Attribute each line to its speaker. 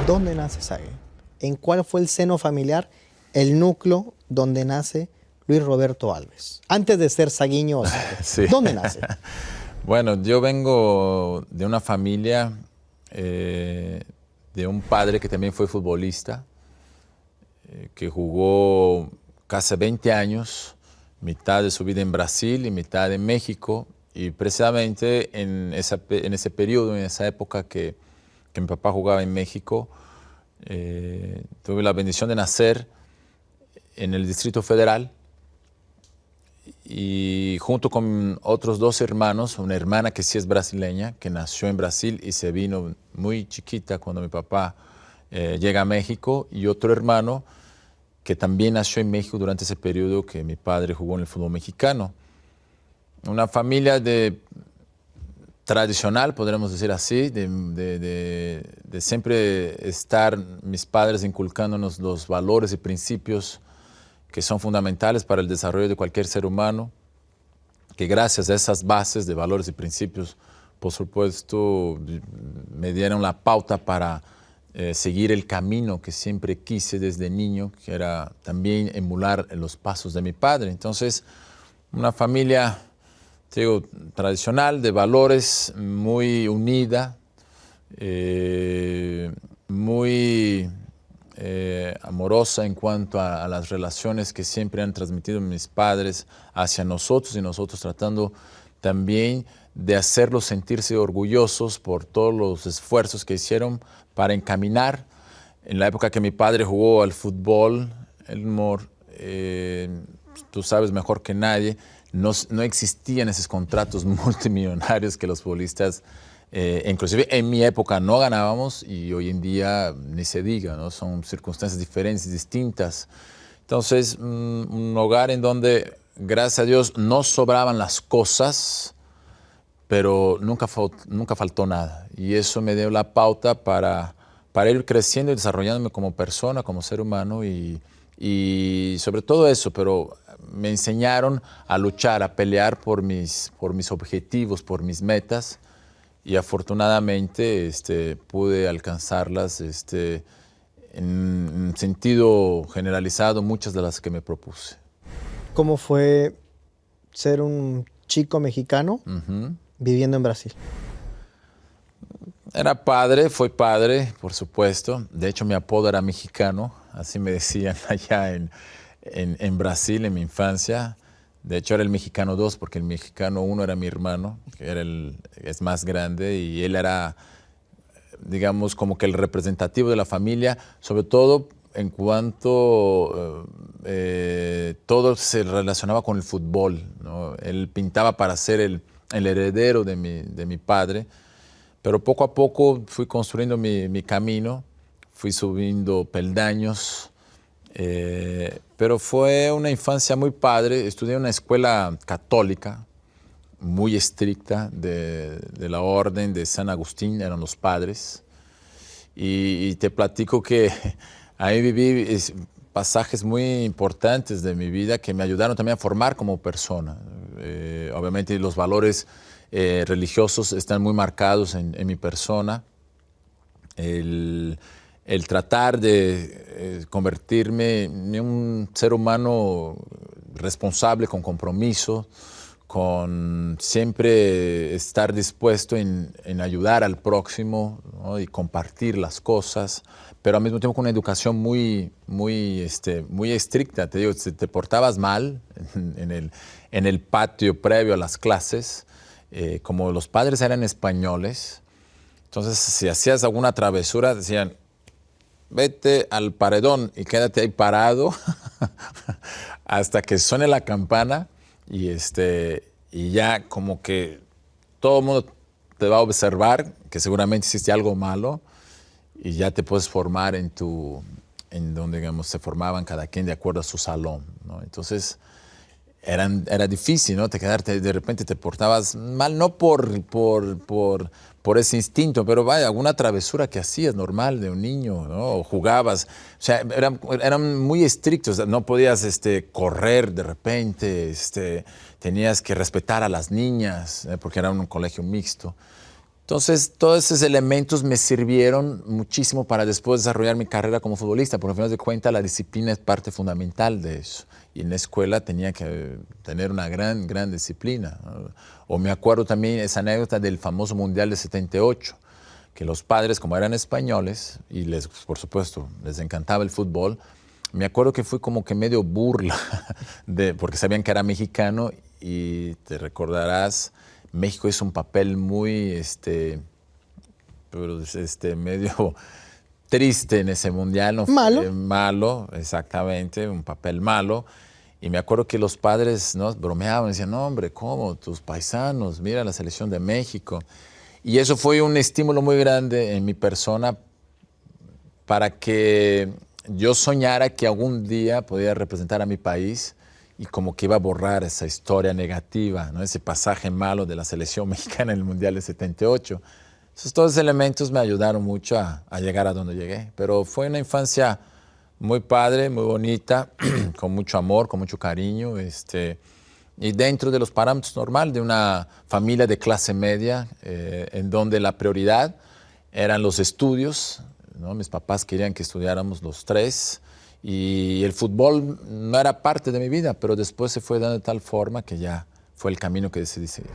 Speaker 1: ¿Dónde nace Sague? ¿En cuál fue el seno familiar, el núcleo donde nace Luis Roberto Alves? Antes de ser saguiño,
Speaker 2: Sí.
Speaker 1: ¿Dónde nace?
Speaker 2: Bueno, yo vengo de una familia de un padre que también fue futbolista, que jugó casi 20 años, mitad de su vida en Brasil y mitad en México. Y precisamente en ese periodo, en esa época que mi papá jugaba en México, tuve la bendición de nacer en el Distrito Federal y junto con otros dos hermanos, una hermana que sí es brasileña, que nació en Brasil y se vino muy chiquita cuando mi papá llega a México, y otro hermano que también nació en México durante ese periodo que mi padre jugó en el fútbol mexicano. Una familia tradicional, podríamos decir así, de siempre estar mis padres inculcándonos los valores y principios que son fundamentales para el desarrollo de cualquier ser humano, que gracias a esas bases de valores y principios, por supuesto, me dieron la pauta para seguir el camino que siempre quise desde niño, que era también emular los pasos de mi padre. Entonces, una familia, te digo, tradicional, de valores, muy unida, muy amorosa en cuanto a las relaciones que siempre han transmitido mis padres hacia nosotros, y nosotros tratando también de hacerlos sentirse orgullosos por todos los esfuerzos que hicieron para encaminar. En la época que mi padre jugó al fútbol, Elmore, tú sabes mejor que nadie, no existían esos contratos multimillonarios que los futbolistas, inclusive en mi época, no ganábamos, y hoy en día ni se diga, ¿no? Son circunstancias diferentes, distintas. Entonces, un hogar en donde, gracias a Dios, no sobraban las cosas, pero nunca faltó nada. Y eso me dio la pauta para ir creciendo y desarrollándome como persona, como ser humano, y sobre todo eso, pero me enseñaron a luchar, a pelear por mis objetivos, por mis metas, y afortunadamente pude alcanzarlas en sentido generalizado, muchas de las que me propuse.
Speaker 1: ¿Cómo fue ser un chico mexicano viviendo en Brasil?
Speaker 2: Fue padre, por supuesto. De hecho, mi apodo era mexicano, así me decían allá en Brasil en mi infancia. De hecho, era el mexicano 2, porque el mexicano 1 era mi hermano, que es más grande, y él era, digamos, como que el representativo de la familia, sobre todo en cuanto todo se relacionaba con el fútbol, ¿no? Él pintaba para ser el heredero de mi padre, pero poco a poco fui construyendo mi camino, fui subiendo peldaños. Pero fue una infancia muy padre. Estudié en una escuela católica muy estricta de la orden de San Agustín, eran los padres. Y te platico que ahí viví pasajes muy importantes de mi vida que me ayudaron también a formar como persona. Obviamente los valores religiosos están muy marcados en mi persona. El tratar de convertirme en un ser humano responsable, con compromiso, con siempre estar dispuesto en ayudar al próximo, ¿no? Y compartir las cosas, pero al mismo tiempo con una educación muy estricta. Te digo, si te portabas mal en el patio previo a las clases, como los padres eran españoles, entonces si hacías alguna travesura decían: vete al paredón y quédate ahí parado hasta que suene la campana, y ya como que todo el mundo te va a observar que seguramente hiciste algo malo, y ya te puedes formar en donde, digamos, se formaban cada quien de acuerdo a su salón, ¿no? Entonces era difícil, ¿no? De repente te portabas mal, no por ese instinto, pero vaya, alguna travesura que hacías normal de un niño, ¿no? O jugabas. O sea, eran muy estrictos. No podías correr de repente, tenías que respetar a las niñas, porque era un colegio mixto. Entonces, todos esos elementos me sirvieron muchísimo para después desarrollar mi carrera como futbolista, porque al final de cuentas la disciplina es parte fundamental de eso. Y en la escuela tenía que tener una gran disciplina. O me acuerdo también esa anécdota del famoso Mundial de 78, que los padres, como eran españoles, y les, por supuesto, les encantaba el fútbol, me acuerdo que fue como que medio burla, porque sabían que era mexicano, y te recordarás, México hizo un papel muy, medio triste en ese mundial. ¿No?
Speaker 1: Malo.
Speaker 2: Malo, exactamente, un papel malo. Y me acuerdo que los padres, ¿no?, bromeaban, decían, no, hombre, ¿cómo? Tus paisanos, mira la selección de México. Y eso fue un estímulo muy grande en mi persona para que yo soñara que algún día podía representar a mi país y como que iba a borrar esa historia negativa, ¿no?, ese pasaje malo de la selección mexicana en el Mundial de 78. Esos todos elementos me ayudaron mucho a llegar a donde llegué. Pero fue una infancia muy padre, muy bonita, con mucho amor, con mucho cariño, y dentro de los parámetros normales de una familia de clase media, en donde la prioridad eran los estudios, ¿no? Mis papás querían que estudiáramos los tres, y el fútbol no era parte de mi vida, pero después se fue dando de tal forma que ya fue el camino que decidí seguir.